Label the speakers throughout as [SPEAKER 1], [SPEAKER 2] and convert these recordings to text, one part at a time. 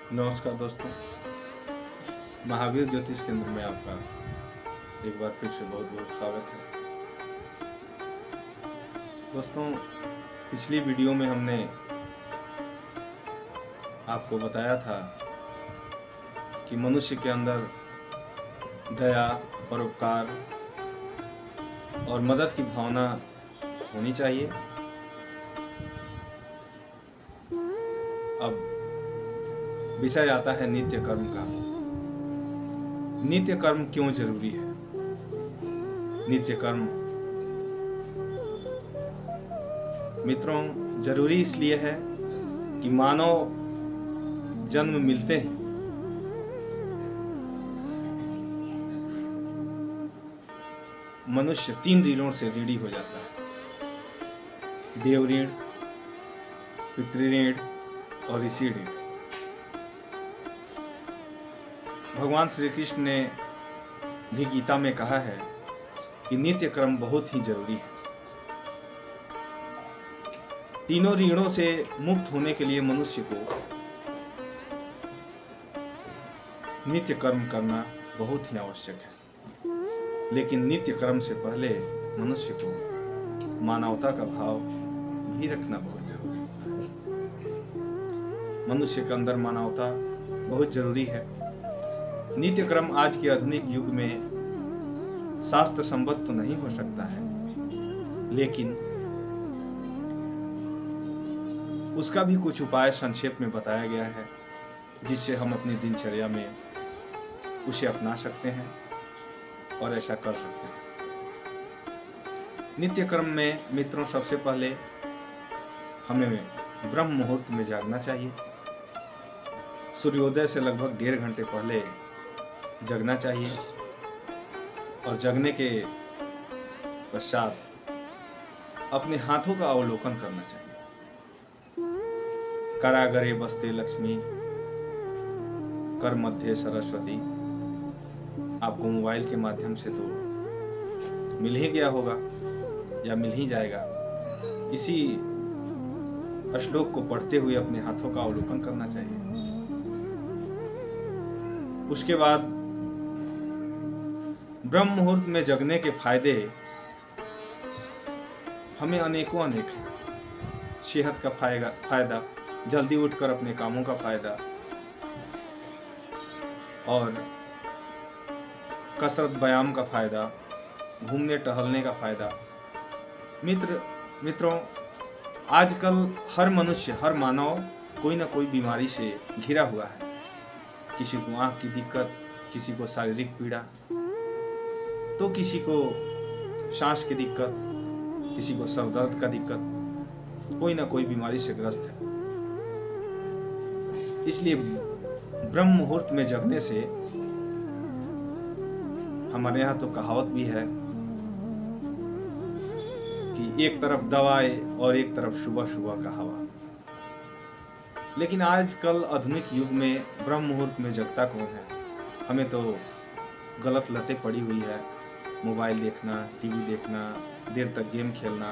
[SPEAKER 1] नमस्कार दोस्तों। महावीर ज्योतिष केंद्र में आपका एक बार फिर से बहुत बहुत स्वागत है। दोस्तों, पिछली वीडियो में हमने आपको बताया था कि मनुष्य के अंदर दया, परोपकार और मदद की भावना होनी चाहिए। अब विषय आता है नित्य कर्म का। नित्य कर्म क्यों जरूरी है? नित्य कर्म मित्रों जरूरी इसलिए है कि मानव जन्म मिलते ही मनुष्य 3 ऋणों से ऋणी हो जाता है: देव ऋण, पितृ ऋण और ऋषि ऋण। भगवान श्री कृष्ण ने भी गीता में कहा है कि नित्य कर्म बहुत ही जरूरी है। तीनों ऋणों से मुक्त होने के लिए मनुष्य को नित्य कर्म करना बहुत ही आवश्यक है। लेकिन नित्य कर्म से पहले मनुष्य को मानवता का भाव भी रखना बहुत जरूरी है। मनुष्य के अंदर मानवता बहुत जरूरी है। नित्य कर्म आज के आधुनिक युग में शास्त्र संबद्ध तो नहीं हो सकता है, लेकिन उसका भी कुछ उपाय संक्षेप में बताया गया है, जिससे हम अपनी दिनचर्या में उसे अपना सकते हैं और ऐसा कर सकते हैं। नित्य कर्म में मित्रों सबसे पहले हमें ब्रह्म मुहूर्त में जागना चाहिए। सूर्योदय से लगभग 1.5 घंटे पहले जगना चाहिए और जगने के पश्चात अपने हाथों का अवलोकन करना चाहिए। करागरे बसते लक्ष्मी, कर मध्य सरस्वती। आपको मोबाइल के माध्यम से तो मिल ही गया होगा या मिल ही जाएगा। इसी श्लोक को पढ़ते हुए अपने हाथों का अवलोकन करना चाहिए। उसके बाद ब्रह्म मुहूर्त में जगने के फायदे हमें अनेकों अनेक हैं। सेहत का फायदा, जल्दी उठकर अपने कामों का फायदा और कसरत व्यायाम का फायदा, घूमने टहलने का फायदा। मित्रों आजकल हर मनुष्य, हर मानव कोई ना कोई बीमारी से घिरा हुआ है। किसी को आँख की दिक्कत, किसी को शारीरिक पीड़ा, तो किसी को सांस की दिक्कत, किसी को सर दर्द का दिक्कत, कोई ना कोई बीमारी से ग्रस्त है। इसलिए ब्रह्म मुहूर्त में जगने से, हमारे यहाँ तो कहावत भी है कि एक तरफ दवाई और एक तरफ सुबह सुबह का हवा। लेकिन आजकल आधुनिक युग में ब्रह्म मुहूर्त में जगता कौन है? हमें तो गलत लतें पड़ी हुई है। मोबाइल देखना, टीवी देखना, देर तक गेम खेलना,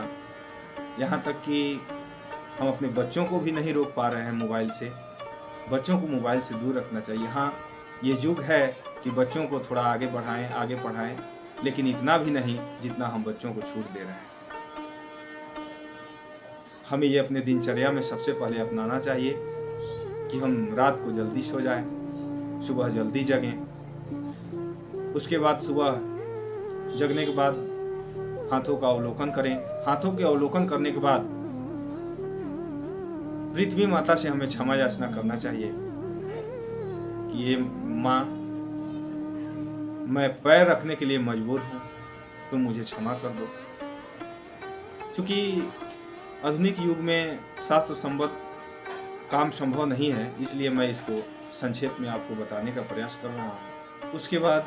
[SPEAKER 1] यहाँ तक कि हम अपने बच्चों को भी नहीं रोक पा रहे हैं मोबाइल से। बच्चों को मोबाइल से दूर रखना चाहिए। हाँ, ये युग है कि बच्चों को थोड़ा आगे बढ़ाएं, आगे पढ़ाएं, लेकिन इतना भी नहीं जितना हम बच्चों को छूट दे रहे हैं। हमें ये अपने दिनचर्या में सबसे पहले अपनाना चाहिए कि हम रात को जल्दी सो जाएं, सुबह जल्दी जगें। उसके बाद सुबह जगने के बाद हाथों का अवलोकन करें। हाथों के अवलोकन करने के बाद पृथ्वी माता से हमें क्षमा याचना करना चाहिए कि ये माँ, मैं पैर रखने के लिए मजबूर हूँ, तुम मुझे क्षमा कर दो। क्योंकि आधुनिक युग में शास्त्र संबद्ध काम संभव नहीं है, इसलिए मैं इसको संक्षेप में आपको बताने का प्रयास कर रहा हूँ। उसके बाद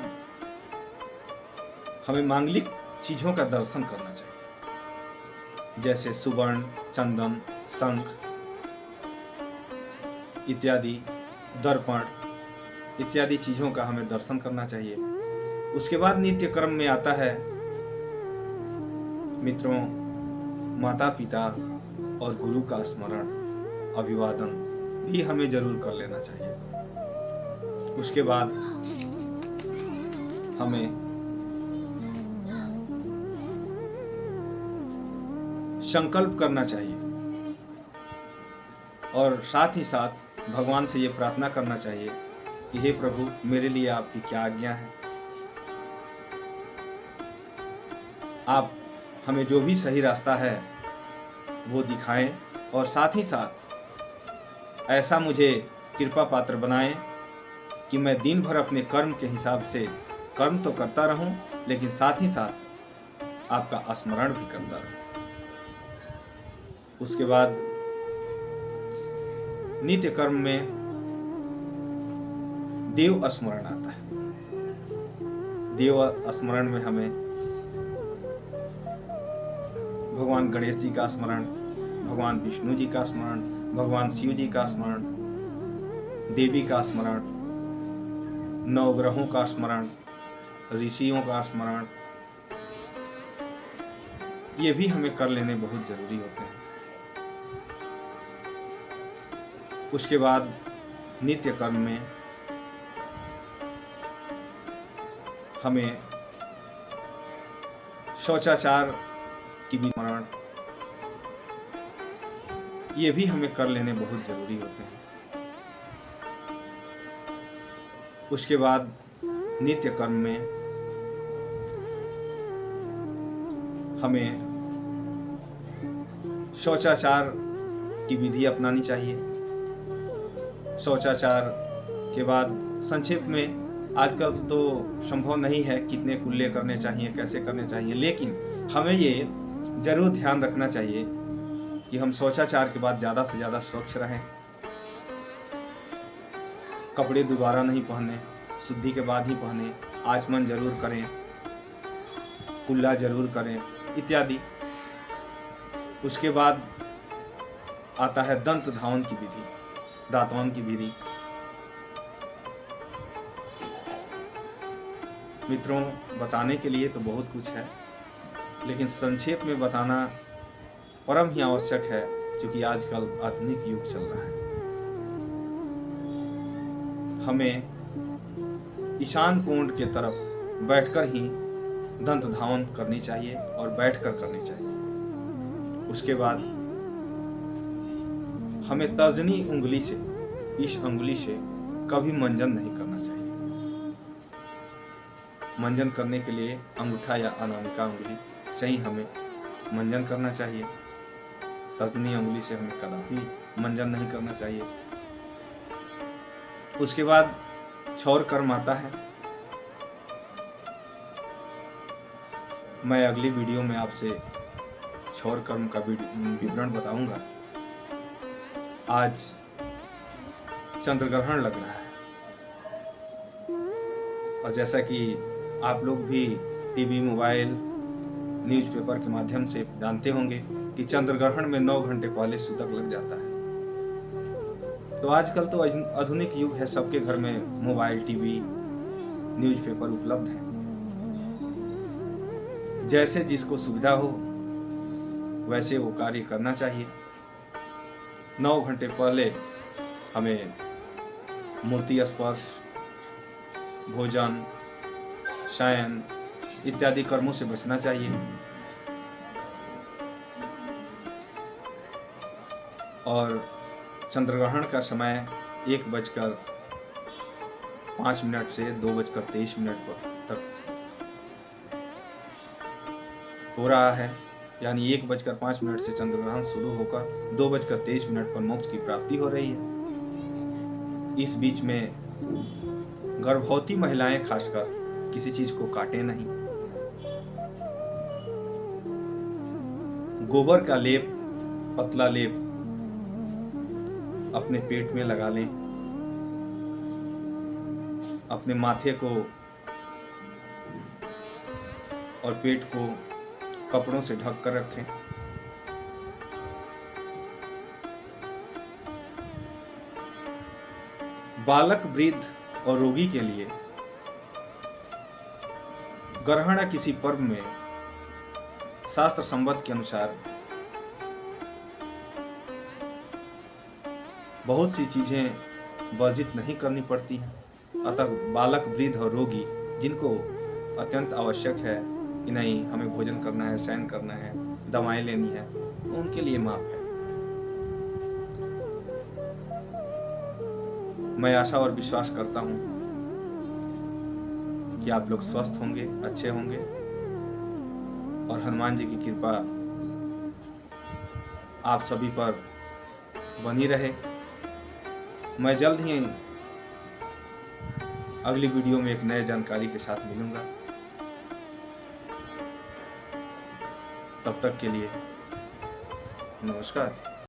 [SPEAKER 1] हमें मांगलिक चीज़ों का दर्शन करना चाहिए, जैसे सुवर्ण, चंदन, शंख इत्यादि, दर्पण इत्यादि चीज़ों का हमें दर्शन करना चाहिए। उसके बाद नित्य कर्म में आता है मित्रों माता पिता और गुरु का स्मरण, अभिवादन, भी हमें जरूर कर लेना चाहिए। उसके बाद हमें संकल्प करना चाहिए और साथ ही साथ भगवान से ये प्रार्थना करना चाहिए कि हे प्रभु, मेरे लिए आपकी क्या आज्ञा है। आप हमें जो भी सही रास्ता है वो दिखाएं और साथ ही साथ ऐसा मुझे कृपा पात्र बनाएं कि मैं दिन भर अपने कर्म के हिसाब से कर्म तो करता रहूं, लेकिन साथ ही साथ आपका स्मरण भी करता रहूं। उसके बाद नित्य कर्म में देव स्मरण आता है। देव स्मरण में हमें भगवान गणेश जी का स्मरण, भगवान विष्णु जी का स्मरण, भगवान शिव जी का स्मरण, देवी का स्मरण, नवग्रहों का स्मरण, ऋषियों का स्मरण, ये भी हमें कर लेने बहुत जरूरी होते हैं। उसके बाद नित्य कर्म में हमें शौचाचार की भी स्मरण, ये भी हमें कर लेने बहुत जरूरी होते हैं। उसके बाद नित्य कर्म में हमें शौचाचार की विधि अपनानी चाहिए। शौचाचार के बाद संक्षेप में, आजकल तो संभव नहीं है कितने कुल्ले करने चाहिए, कैसे करने चाहिए, लेकिन हमें ये जरूर ध्यान रखना चाहिए कि हम शौचाचार के बाद ज़्यादा से ज़्यादा स्वच्छ रहें। कपड़े दोबारा नहीं पहने, शुद्धि के बाद ही पहने, आचमन जरूर करें, कुल्ला जरूर करें इत्यादि। उसके बाद आता है दंत धावन की विधि, दांतवन की विधि। मित्रों, बताने के लिए तो बहुत कुछ है, लेकिन संक्षेप में बताना परम ही आवश्यक है, क्योंकि आजकल आधुनिक युग चल रहा है। हमें ईशान कोण के तरफ बैठकर ही दंत धावन करनी चाहिए और बैठकर करनी चाहिए। उसके बाद हमें तर्जनी उंगली से, इस अंगुली से कभी मंजन नहीं करना चाहिए। मंजन करने के लिए अंगूठा या अनामिका उंगली से ही हमें मंजन करना चाहिए। तर्जनी उंगली से हमें कदापि मंजन नहीं करना चाहिए। उसके बाद क्षौर कर्म आता है। मैं अगली वीडियो में आपसे क्षौर कर्म का विवरण बताऊंगा। आज चंद्र ग्रहण लग रहा है और जैसा कि आप लोग भी टीवी, मोबाइल, न्यूज़पेपर के माध्यम से जानते होंगे कि चंद्र ग्रहण में 9 घंटे पहले सूतक लग जाता है। तो आजकल तो आधुनिक युग है, सबके घर में मोबाइल, टीवी, न्यूज़पेपर उपलब्ध है। जैसे जिसको सुविधा हो वैसे वो कार्य करना चाहिए। 9 घंटे पहले हमें मूर्ति स्पर्श, भोजन, शयन इत्यादि कर्मों से बचना चाहिए। और चंद्रग्रहण का समय 1:05 से 2:23 तक हो रहा है। यानी 1:05 से चंद्रग्रहण शुरू होकर 2:23 पर मोक्ष की प्राप्ति हो रही है। इस बीच में गर्भवती महिलाएं खासकर किसी चीज को काटें नहीं। गोबर का लेप, पतला लेप अपने पेट में लगा लें। अपने माथे को और पेट को कपड़ों से ढक कर रखें। बालक, वृद्ध और रोगी के लिए ग्रहण किसी पर्व में शास्त्र संबद्ध के अनुसार बहुत सी चीज़ें वर्जित नहीं करनी पड़ती हैं। अतः बालक, वृद्ध और रोगी जिनको अत्यंत आवश्यक है कि नहीं हमें भोजन करना है, शयन करना है, दवाएँ लेनी है, तो उनके लिए माफ़ है। मैं आशा और विश्वास करता हूँ कि आप लोग स्वस्थ होंगे, अच्छे होंगे और हनुमान जी की कृपा आप सभी पर बनी रहे। मैं जल्द ही अगली वीडियो में एक नए जानकारी के साथ मिलूँगा। तब तक के लिए नमस्कार।